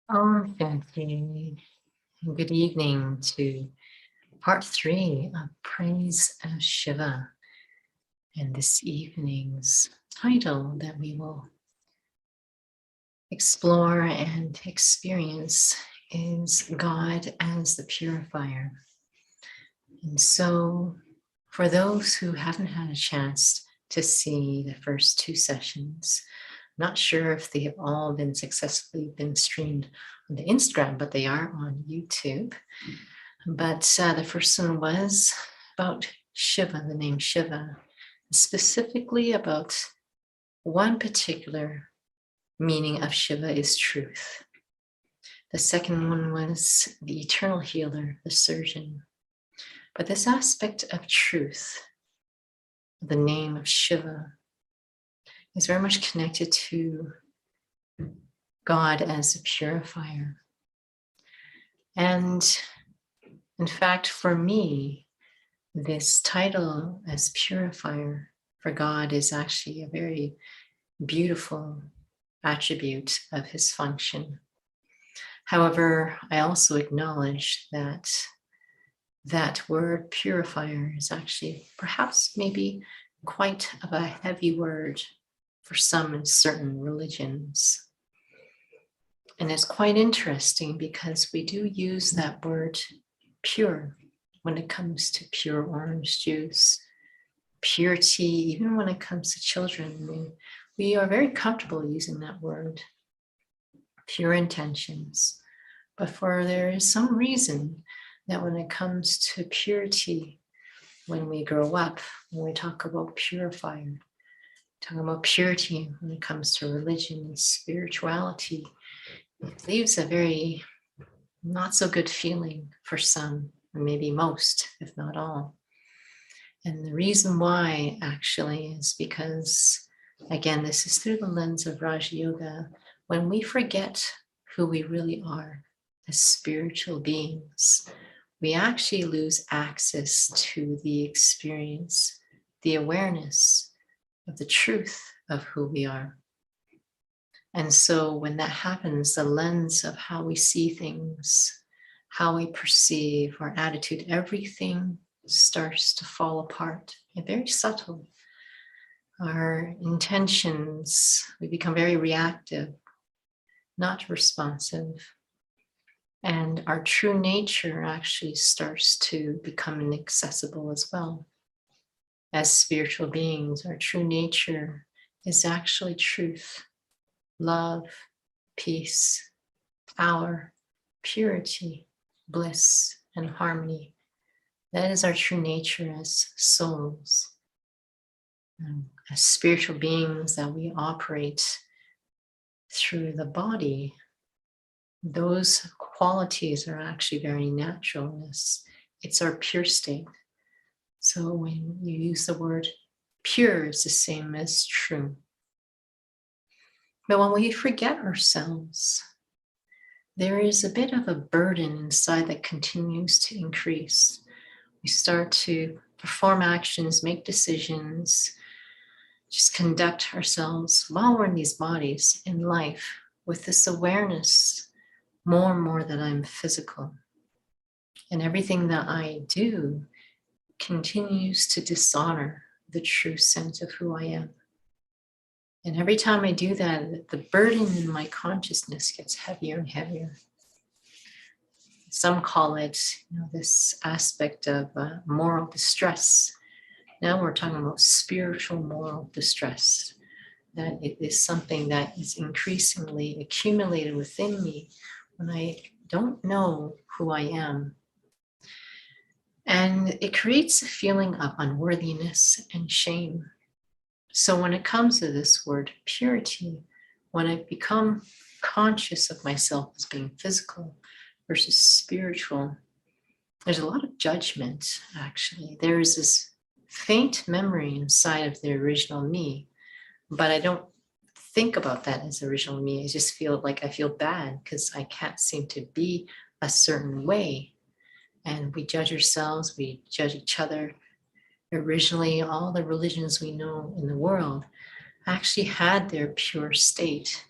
Shanti. Good evening to part 3 of Praise of Shiva. And this evening's title that we will explore and experience is God as the Purifier. And so, for those who haven't had a chance to see the first 2 sessions, not sure if they have all been successfully streamed on the Instagram, but they are on YouTube. But the first one was about Shiva, the name Shiva, specifically about one particular meaning of Shiva is truth. The second one was the eternal healer, the surgeon. But this aspect of truth, the name of Shiva, is very much connected to God as a purifier. And in fact, for me, this title as purifier for God is actually a very beautiful attribute of his function. However, I also acknowledge that that word purifier is actually perhaps maybe quite of a heavy word for some in certain religions. And it's quite interesting because we do use that word pure when it comes to pure orange juice, purity, even when it comes to children. We are very comfortable using that word, pure intentions. But for there is some reason that when it comes to purity, when we grow up, when we talk about purifier, talking about purity when it comes to religion and spirituality, it leaves a very not so good feeling for some, or maybe most, if not all. And the reason why actually is because, again, this is through the lens of Raja Yoga. When we forget who we really are as spiritual beings, we actually lose access to the experience, the awareness of the truth of who we are. And so when that happens, the lens of how we see things, how we perceive our attitude, everything starts to fall apart. And very subtle. Our intentions, we become very reactive, not responsive. And our true nature actually starts to become inaccessible as well. As spiritual beings, our true nature is actually truth, love, peace, power, purity, bliss, and harmony. That is our true nature as souls. As spiritual beings that we operate through the body, those qualities are actually very natural. It's our pure state. So when you use the word pure, it's the same as true. But when we forget ourselves, there is a bit of a burden inside that continues to increase. We start to perform actions, make decisions, just conduct ourselves while we're in these bodies in life with this awareness more and more that I'm physical. And everything that I do continues to dishonor the true sense of who I am. And every time I do that, the burden in my consciousness gets heavier and heavier. Some call it, this aspect of moral distress. Now we're talking about spiritual moral distress. That it is something that is increasingly accumulated within me when I don't know who I am. And it creates a feeling of unworthiness and shame. So when it comes to this word purity, when I become conscious of myself as being physical versus spiritual, there's a lot of judgment, actually. There's this faint memory inside of the original me, but I don't think about that as original me. I just feel like I feel bad because I can't seem to be a certain way. And we judge ourselves, we judge each other. Originally, all the religions we know in the world actually had their pure state.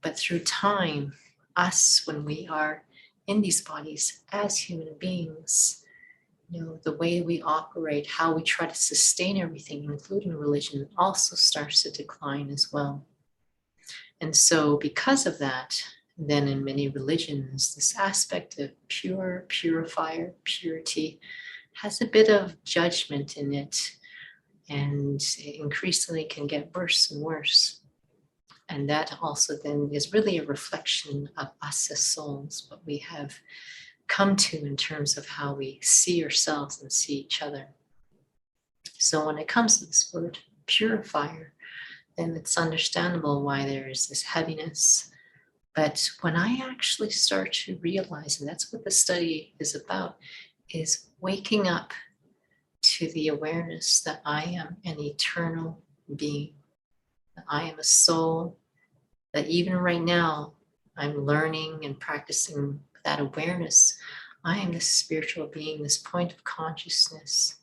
But through time, us when we are in these bodies as human beings. The way we operate, how we try to sustain everything, including religion, also starts to decline as well. And so, because of that, then in many religions, this aspect of purifier, purity, has a bit of judgment in it, and it increasingly can get worse and worse. And that also then is really a reflection of us as souls, what we have come to in terms of how we see ourselves and see each other. So when it comes to this word purifier, then it's understandable why there is this heaviness. But when I actually start to realize, and that's what the study is about, is waking up to the awareness that I am an eternal being, that I am a soul, that even right now I'm learning and practicing that awareness. I am this spiritual being, this point of consciousness,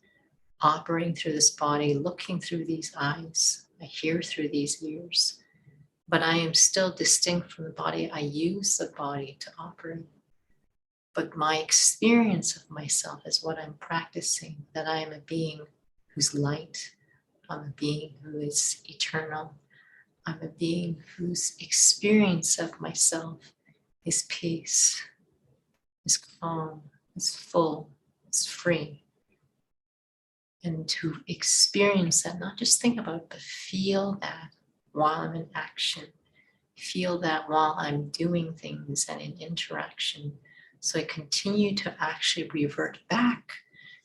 operating through this body, looking through these eyes, I hear through these ears, but I am still distinct from the body. I use the body to operate. But my experience of myself is what I'm practicing, that I am a being who's light. I'm a being who is eternal. I'm a being whose experience of myself is peace, is calm, is full, is free. And to experience that, not just think about it, but feel that while I'm in action, feel that while I'm doing things and in interaction. So I continue to actually revert back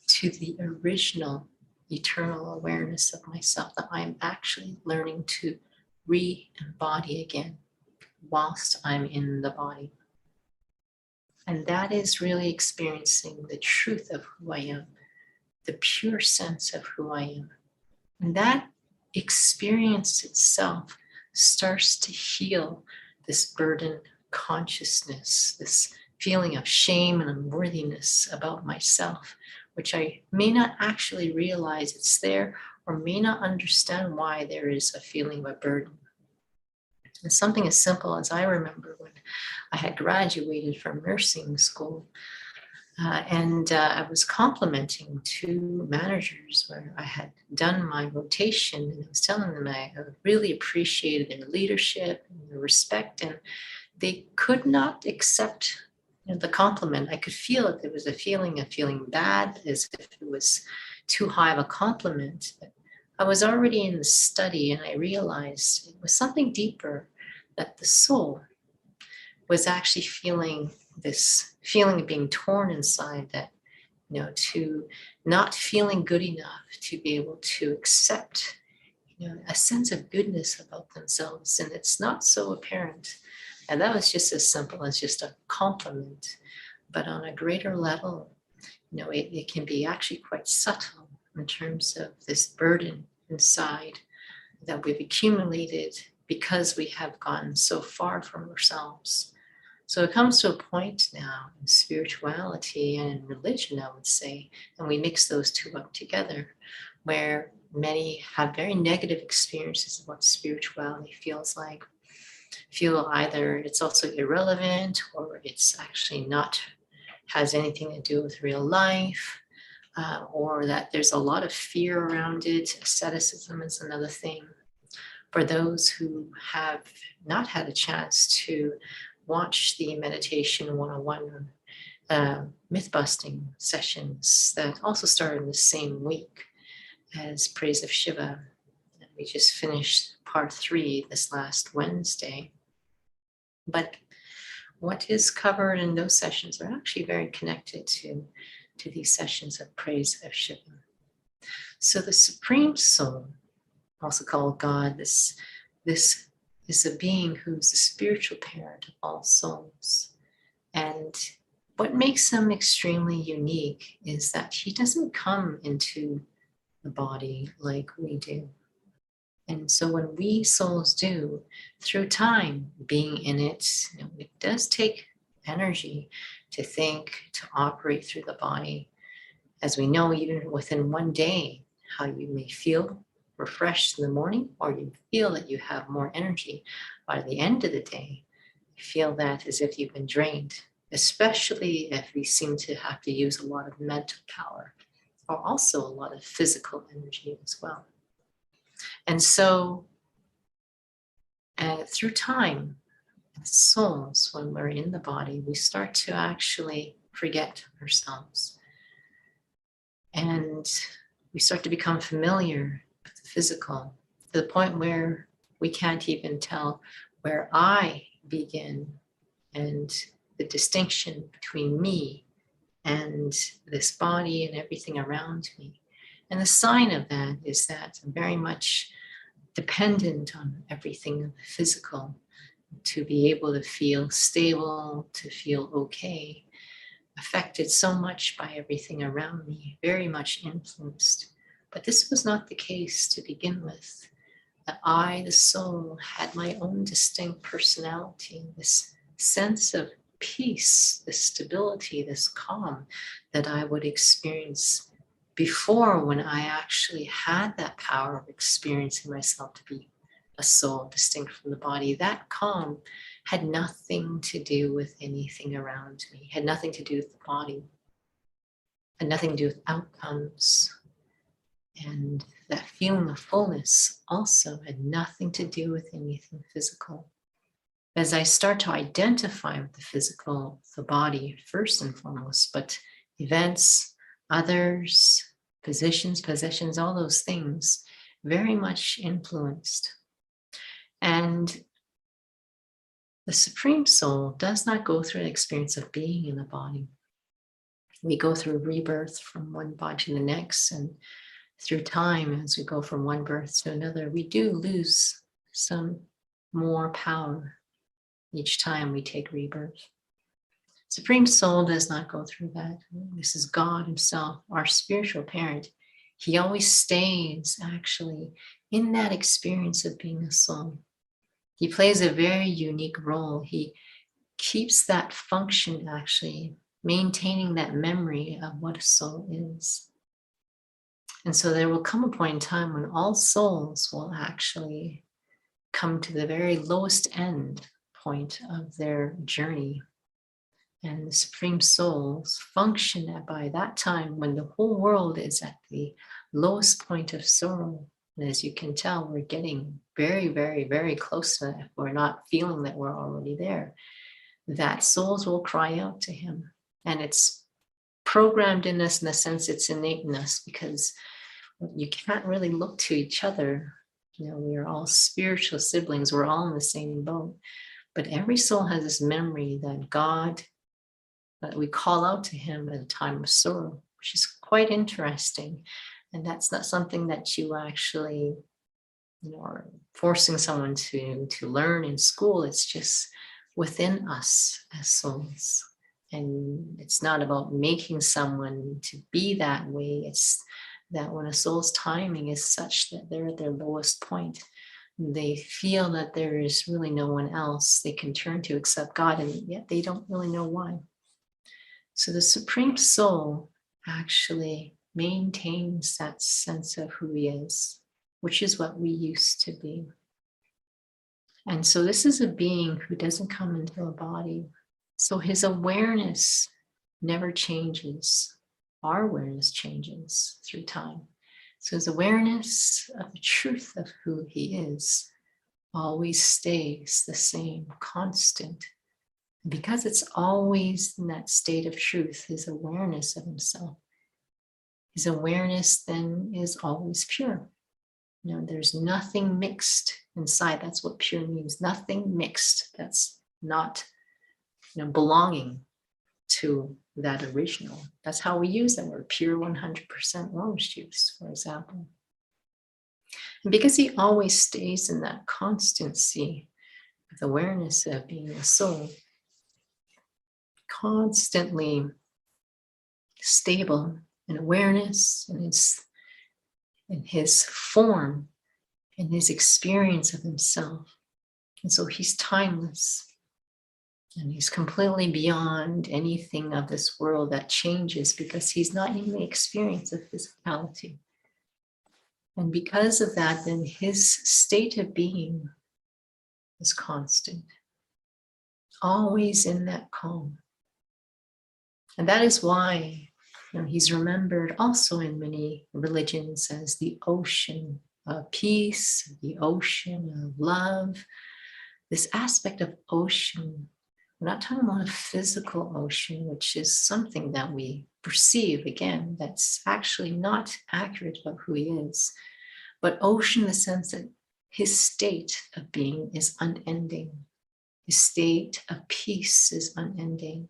to the original eternal awareness of myself, that I'm actually learning to re-embody again whilst I'm in the body. And that is really experiencing the truth of who I am, the pure sense of who I am. And that experience itself starts to heal this burden consciousness, this feeling of shame and unworthiness about myself, which I may not actually realize it's there or may not understand why there is a feeling of a burden. And something as simple as I remember when I had graduated from nursing school, and I was complimenting two managers where I had done my rotation, and I was telling them I really appreciated their leadership and their respect, and they could not accept the compliment. I could feel it. There was a feeling of feeling bad, as if it was too high of a compliment. But I was already in the study, and I realized it was something deeper, that the soul was actually feeling this feeling of being torn inside, that to not feeling good enough to be able to accept a sense of goodness about themselves, and it's not so apparent. And that was just as simple as just a compliment, but on a greater level, it can be actually quite subtle in terms of this burden inside that we've accumulated because we have gone so far from ourselves. So it comes to a point now in spirituality and in religion, I would say, and we mix those two up together, where many have very negative experiences of what spirituality feels like, feel either it's also irrelevant or it's actually not, has anything to do with real life, or that there's a lot of fear around it. Asceticism is another thing. For those who have not had a chance to watch the Meditation 101 myth busting sessions that also started in the same week as Praise of Shiva. And we just finished part 3 this last Wednesday. But what is covered in those sessions are actually very connected to these sessions of Praise of Shiva. So the Supreme Soul, also called God, this is a being who's the spiritual parent of all souls. And what makes him extremely unique is that he doesn't come into the body like we do. And so when we souls do, through time being in it, it does take energy to think, to operate through the body. As we know, even within one day, how you may feel refreshed in the morning, or you feel that you have more energy by the end of the day. feel that as if you've been drained, especially if we seem to have to use a lot of mental power or also a lot of physical energy as well. And so through time, souls, when we're in the body, we start to actually forget ourselves. And we start to become familiar with the physical to the point where we can't even tell where I begin and the distinction between me and this body and everything around me. And the sign of that is that I'm very much dependent on everything physical to be able to feel stable, to feel okay, affected so much by everything around me, very much influenced. But this was not the case to begin with. That I, the soul, had my own distinct personality, this sense of peace, this stability, this calm that I would experience before, when I actually had that power of experiencing myself to be a soul distinct from the body. That calm had nothing to do with anything around me, had nothing to do with the body, had nothing to do with outcomes. And that feeling of fullness also had nothing to do with anything physical. As I start to identify with the physical, the body first and foremost, but events, others, positions, possessions, all those things very much influenced. And the Supreme Soul does not go through an experience of being in the body. We go through rebirth from one body to the next, and through time, as we go from one birth to another, we do lose some more power each time we take rebirth. Supreme Soul does not go through that. This is God Himself, our spiritual parent. He always stays actually in that experience of being a soul. He plays a very unique role. He keeps that function, actually maintaining that memory of what a soul is. And so there will come a point in time when all souls will actually come to the very lowest end point of their journey. And the Supreme Souls function by that time when the whole world is at the lowest point of sorrow. And as you can tell, we're getting very, very, very close to that. If we're not feeling that we're already there, that souls will cry out to Him. And it's programmed in us, in the sense it's innate in us, because you can't really look to each other. You know, we are all spiritual siblings. We're all in the same boat. But every soul has this memory that God, that we call out to Him at a time of sorrow, which is quite interesting. And that's not something that you actually, you know, are forcing someone to learn in school. It's just within us as souls. And it's not about making someone to be that way. It's that when a soul's timing is such that they're at their lowest point, they feel that there is really no one else they can turn to except God, and yet they don't really know why. So the Supreme Soul actually maintains that sense of who He is, which is what we used to be. And so this is a being who doesn't come into a body. So His awareness never changes. Our awareness changes through time. So His awareness of the truth of who He is always stays the same, constant. And because it's always in that state of truth, His awareness of Himself, His awareness then is always pure. You know, there's nothing mixed inside. That's what pure means. Nothing mixed. That's not, you know, belonging to that original. That's how we use that word, pure 100% orange juice, for example. And because He always stays in that constancy of awareness of being a soul, constantly stable in awareness and in His form, in His experience of Himself. And so He's timeless. And He's completely beyond anything of this world that changes, because He's not in the experience of physicality. And because of that, then His state of being is constant, always in that calm. And that is why he's remembered also in many religions as the ocean of peace, the ocean of love. This aspect of ocean, we're not talking about a physical ocean, which is something that we perceive, again, that's actually not accurate about who he is, but ocean in the sense that his state of being is unending. His state of peace is unending.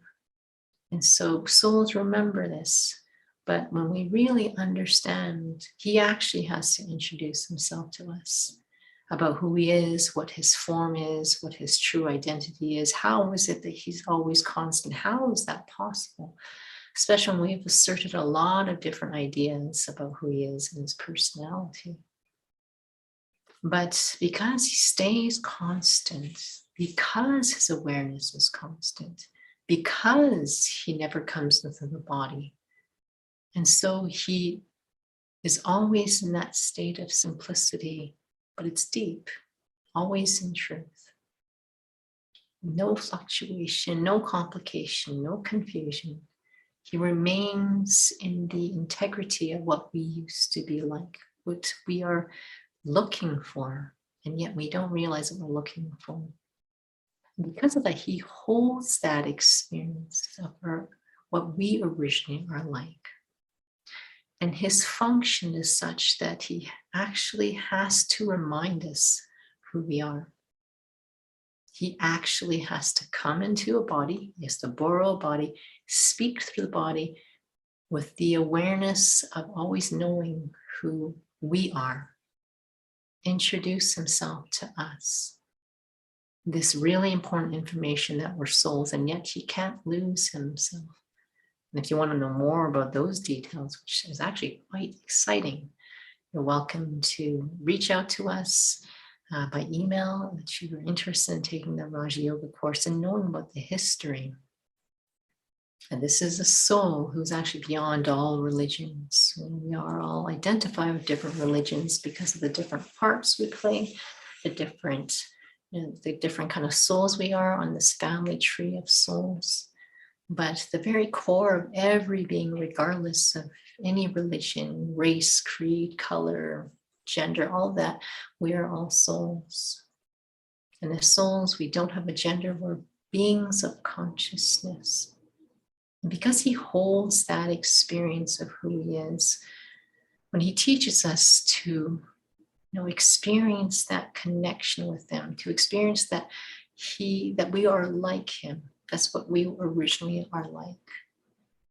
And so souls remember this, but when we really understand, he actually has to introduce himself to us about who he is, what his form is, what his true identity is. How is it that he's always constant? How is that possible? Especially when we've asserted a lot of different ideas about who he is and his personality. But because he stays constant, because his awareness is constant, because he never comes into the body, and so he is always in that state of simplicity, but it's deep, always in truth. No fluctuation, no complication, no confusion. He remains in the integrity of what we used to be like, what we are looking for, and yet we don't realize what we're looking for. And because of that, he holds that experience of what we originally are like. And his function is such that he actually has to remind us who we are. He actually has to come into a body, he has to borrow a body, speak through the body with the awareness of always knowing who we are. Introduce himself to us. This really important information that we're souls, and yet he can't lose himself. And if you want to know more about those details, which is actually quite exciting, you're welcome to reach out to us by email that you're interested in taking the Raja Yoga course and knowing about the history. And this is a soul who's actually beyond all religions. We are all identified with different religions because of the different parts we play, the different kind of souls we are on this family tree of souls. But the very core of every being, regardless of any religion, race, creed, color, gender, all that, we are all souls. And as souls, we don't have a gender, we're beings of consciousness. And because he holds that experience of who he is, when he teaches us to experience that connection with them, to experience that we are like him, that's what we originally are like,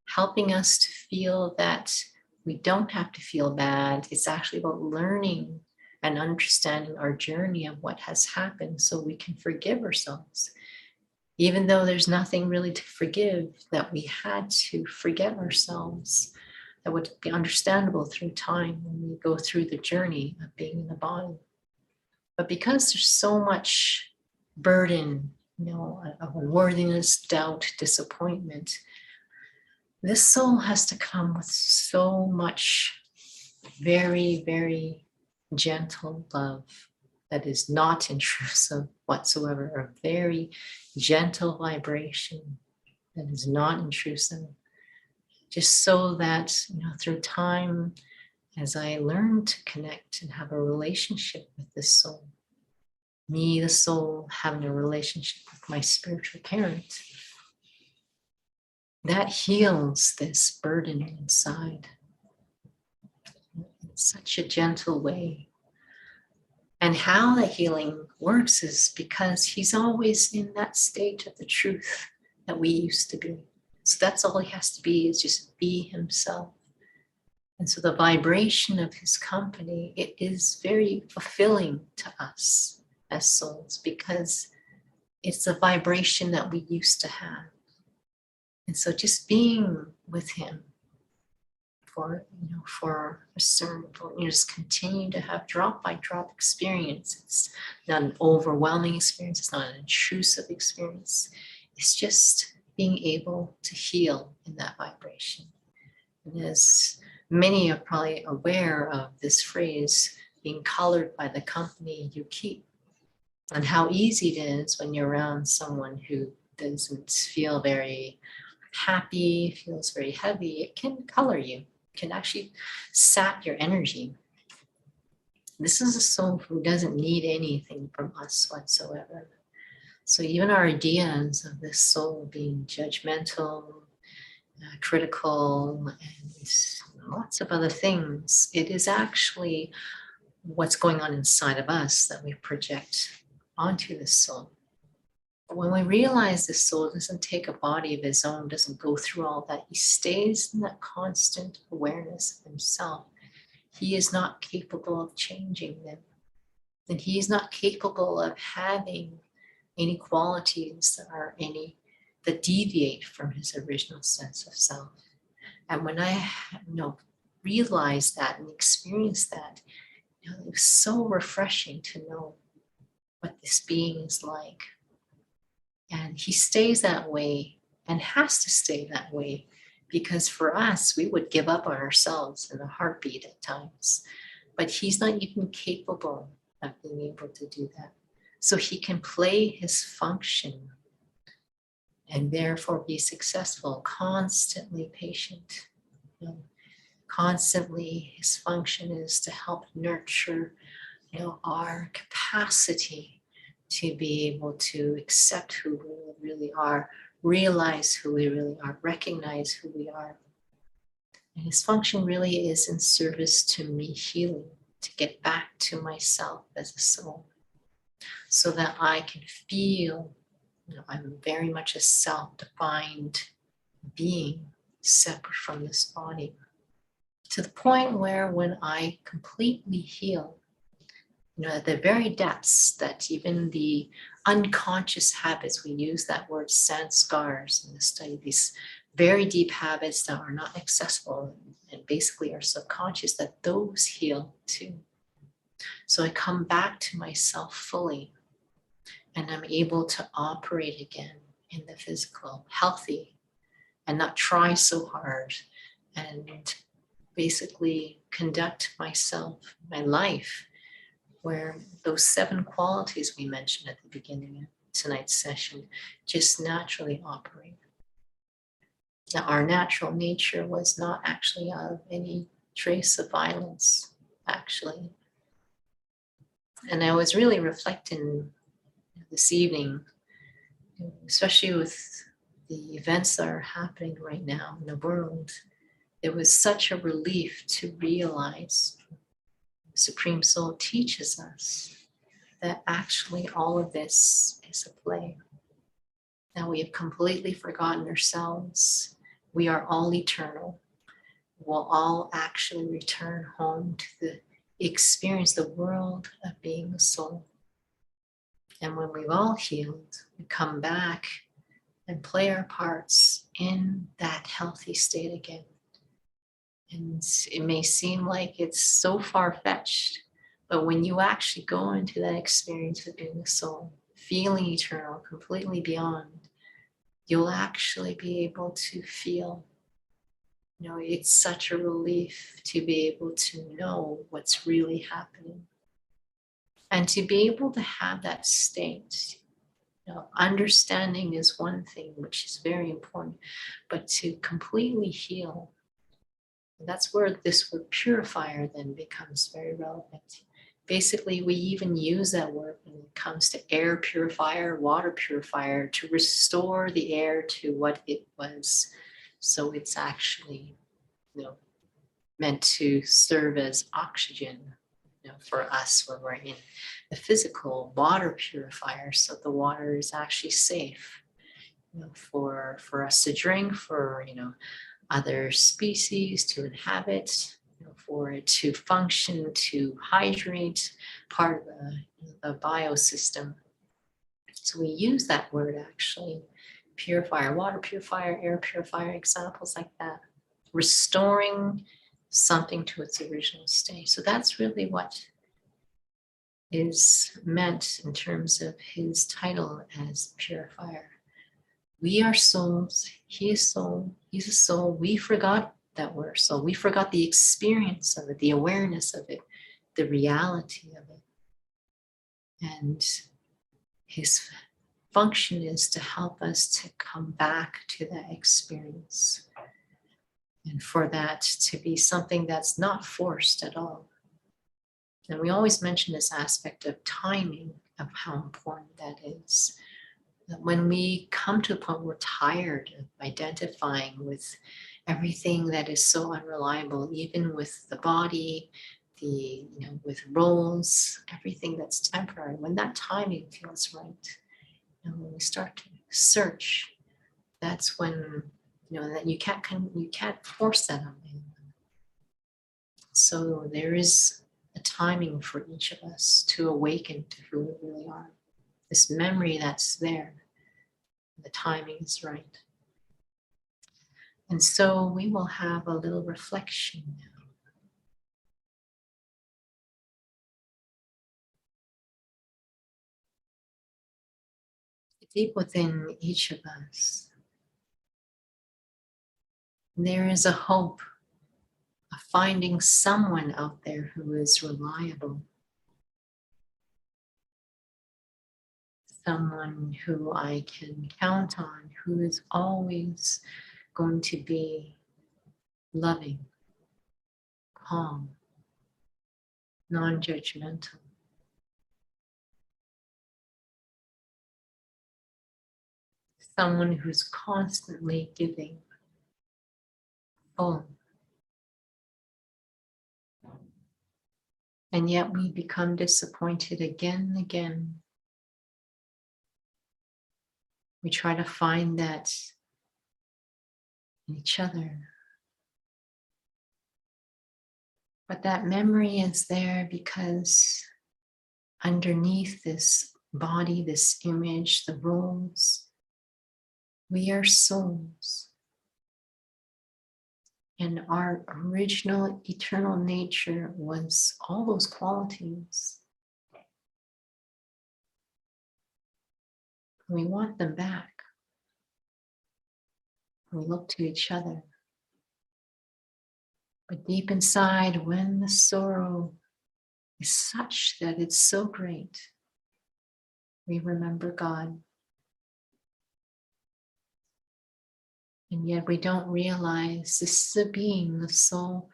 helping us to feel that we don't have to feel bad. It's actually about learning and understanding our journey of what has happened so we can forgive ourselves. Even though there's nothing really to forgive, that we had to forget ourselves, that would be understandable through time when we go through the journey of being in the body. But because there's so much burden, of unworthiness, doubt, disappointment, this soul has to come with so much very, very gentle love that is not intrusive whatsoever, a very gentle vibration that is not intrusive, just so that through time, as I learn to connect and have a relationship with this soul, me, the soul, having a relationship with my spiritual parent, that heals this burden inside in such a gentle way. And how the healing works is because he's always in that state of the truth that we used to be. So that's all he has to be, is just be himself. And so the vibration of his company, it is very fulfilling to us as souls because it's a vibration that we used to have. And so just being with him for a certain point, just continue to have drop by drop experience. It's not an overwhelming experience. It's not an intrusive experience. It's just being able to heal in that vibration. And as many are probably aware of this phrase, being colored by the company you keep, and how easy it is when you're around someone who doesn't feel very happy, feels very heavy, it can color you. It can actually sap your energy. This is a soul who doesn't need anything from us whatsoever. So even our ideas of this soul being judgmental, critical, and lots of other things, it is actually what's going on inside of us that we project onto this soul. But when we realize this soul doesn't take a body of his own, doesn't go through all that, he stays in that constant awareness of himself. He is not capable of changing them. And he is not capable of having any qualities that deviate from his original sense of self. And when I realized that and experienced that, it was so refreshing to know what this being is like. And he stays that way and has to stay that way, because for us, we would give up on ourselves in a heartbeat at times. But he's not even capable of being able to do that. So he can play his function and therefore be successful, constantly patient. Constantly, his function is to help nurture our capacity to be able to accept who we really are, realize who we really are, recognize who we are. And his function really is in service to me healing, to get back to myself as a soul, so that I can feel I'm very much a self-defined being separate from this body, to the point where when I completely heal, at the very depths that even the unconscious habits, we use that word sanskars in the study, these very deep habits that are not accessible and basically are subconscious, that those heal too. So I come back to myself fully and I'm able to operate again in the physical, healthy, and not try so hard, and basically conduct myself, my life, where those 7 qualities we mentioned at the beginning of tonight's session just naturally operate. Now, our natural nature was not actually of any trace of violence, actually. And I was really reflecting this evening, especially with the events that are happening right now in the world. It was such a relief to realize Supreme Soul teaches us that actually all of this is a play. That we have completely forgotten ourselves. We are all eternal. We'll all actually return home to the experience, the world of being a soul. And when we've all healed, we come back and play our parts in that healthy state again. And it may seem like it's so far-fetched, but when you actually go into that experience of being a soul, feeling eternal, completely beyond, you'll actually be able to feel, it's such a relief to be able to know what's really happening. And to be able to have that state, understanding is one thing, which is very important, but to completely heal, that's where this word purifier then becomes very relevant. Basically, we even use that word when it comes to air purifier, water purifier, to restore the air to what it was. So it's actually, meant to serve as oxygen, for us when we're in the physical water purifier. So the water is actually safe, for us to drink, for, other species to inhabit, for it to function, to hydrate, part of the biosystem. So we use that word actually, purifier, water purifier, air purifier, examples like that, restoring something to its original state. So that's really what is meant in terms of his title as purifier. We are souls, he is soul, he's a soul. We forgot that we're soul. We forgot the experience of it, the awareness of it, the reality of it. And his function is to help us to come back to that experience. And for that to be something that's not forced at all. And we always mention this aspect of timing, of how important that is. That when we come to a point where we're tired of identifying with everything that is so unreliable, even with the body, with roles, everything that's temporary, when that timing feels right, and when we start to search, that's when that you can't force that on anyone. So there is a timing for each of us to awaken to who we really are. This memory that's there, the timing is right. And so we will have a little reflection now. Deep within each of us, there is a hope of finding someone out there who is reliable, someone who I can count on, who is always going to be loving, calm, non-judgmental. Someone who's constantly giving, full. And yet we become disappointed again and again. We try to find that in each other. But that memory is there because underneath this body, this image, the roles, we are souls. And our original eternal nature was all those qualities. We want them back. We look to each other. But deep inside, when the sorrow is such that it's so great, we remember God. And yet we don't realize this is a being, the soul,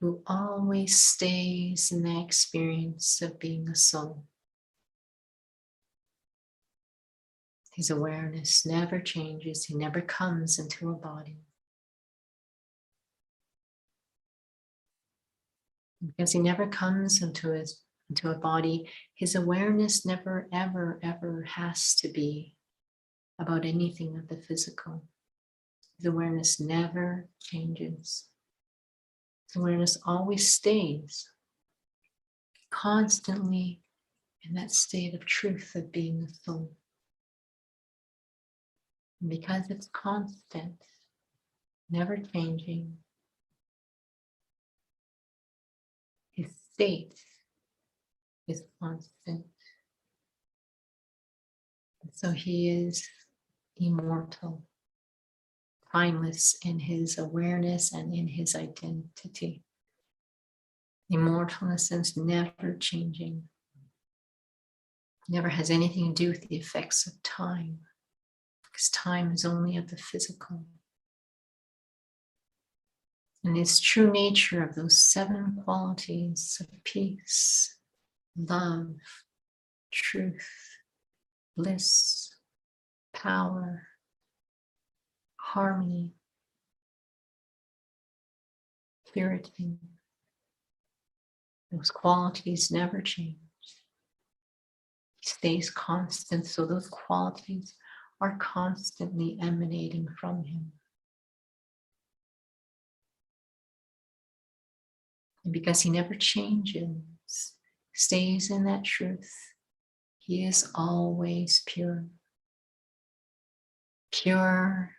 who always stays in the experience of being a soul. His awareness never changes. He never comes into a body. Because he never comes into a body, his awareness never, ever, ever has to be about anything of the physical. His awareness never changes. His awareness always stays constantly in that state of truth of being the soul. And because it's constant, never changing, his state is constant. And so he is immortal, timeless in his awareness and in his identity. Immortal in a sense, never changing. Never has anything to do with the effects of time, because time is only of the physical. And its true nature of those 7 qualities of peace, love, truth, bliss, power, harmony, purity. Those qualities never change. He stays constant, so those qualities are constantly emanating from him. And because he never changes, stays in that truth, he is always pure. Pure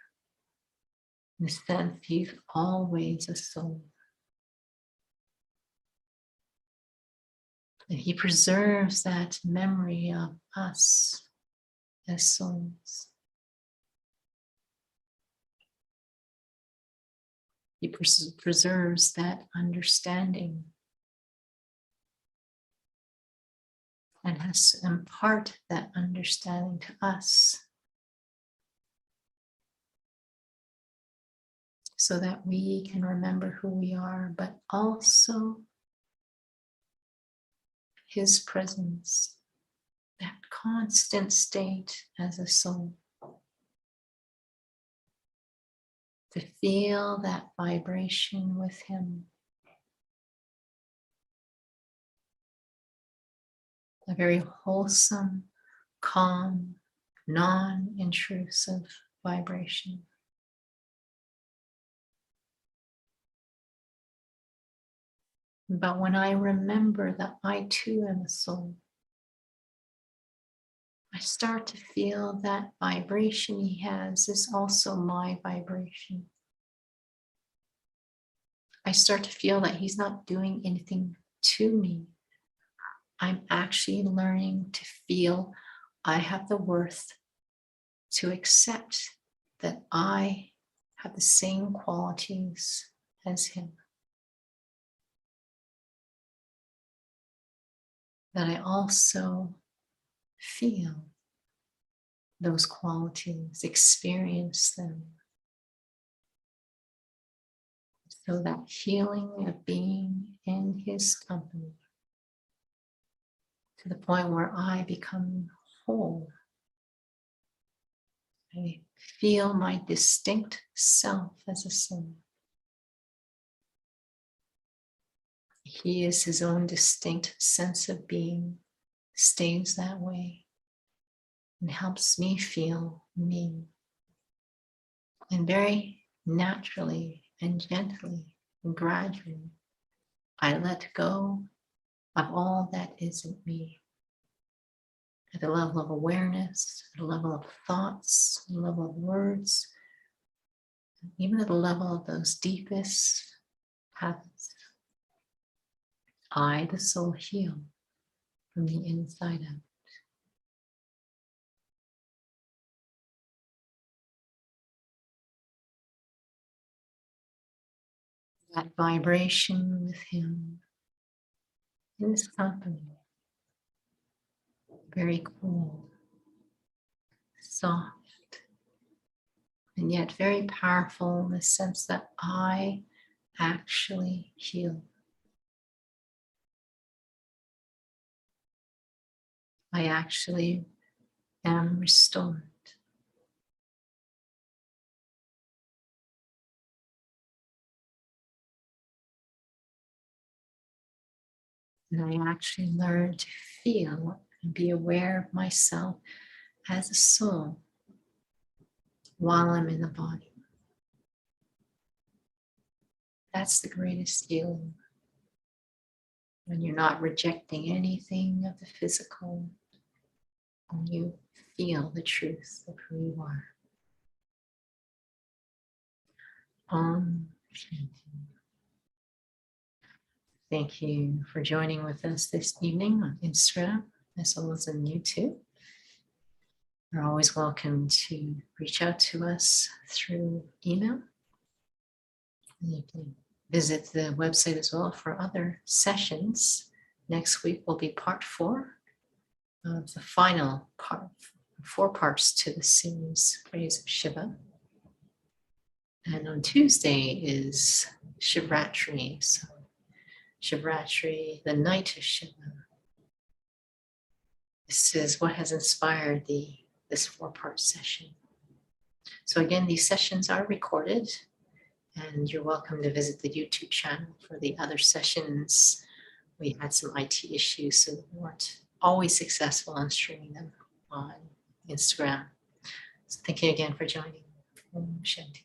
in the sense he's always a soul. And he preserves that memory of us as souls. He preserves that understanding. and has to impart that understanding to us so that we can remember who we are, but also His presence, that constant state as a soul. To feel that vibration with Him. A very wholesome, calm, non-intrusive vibration. But when I remember that I too am a soul, I start to feel that vibration He has is also my vibration. I start to feel that He's not doing anything to me. I'm actually learning to feel I have the worth to accept that I have the same qualities as Him. That I also feel those qualities, experience them. So that healing of being in His company to the point where I become whole. I feel my distinct self as a soul. He is His own distinct sense of being, stays that way, and helps me feel me. And very naturally and gently and gradually, I let go of all that isn't me. At the level of awareness, at the level of thoughts, at the level of words, even at the level of those deepest habits. I, the soul, heal from the inside out. That vibration with Him in His company, very cool, soft, and yet very powerful in the sense that I actually heal. I actually am restored. And I actually learn to feel and be aware of myself as a soul while I'm in the body. That's the greatest healing. When you're not rejecting anything of the physical, and you feel the truth of who you are. Shanti. Thank you for joining with us this evening on Instagram as well as on YouTube. You're always welcome to reach out to us through email. You can visit the website as well for other sessions. Next week will be part 4 of the final part, 4 parts to the series, Praise of Shiva. And on Tuesday is Shivratri. So Shivratri, the night of Shiva. This is what has inspired this 4-part session. So again, these sessions are recorded, and you're welcome to visit the YouTube channel for the other sessions. We had some IT issues, so we weren't always successful in streaming them on Instagram. So thank you again for joining. Om Shanti.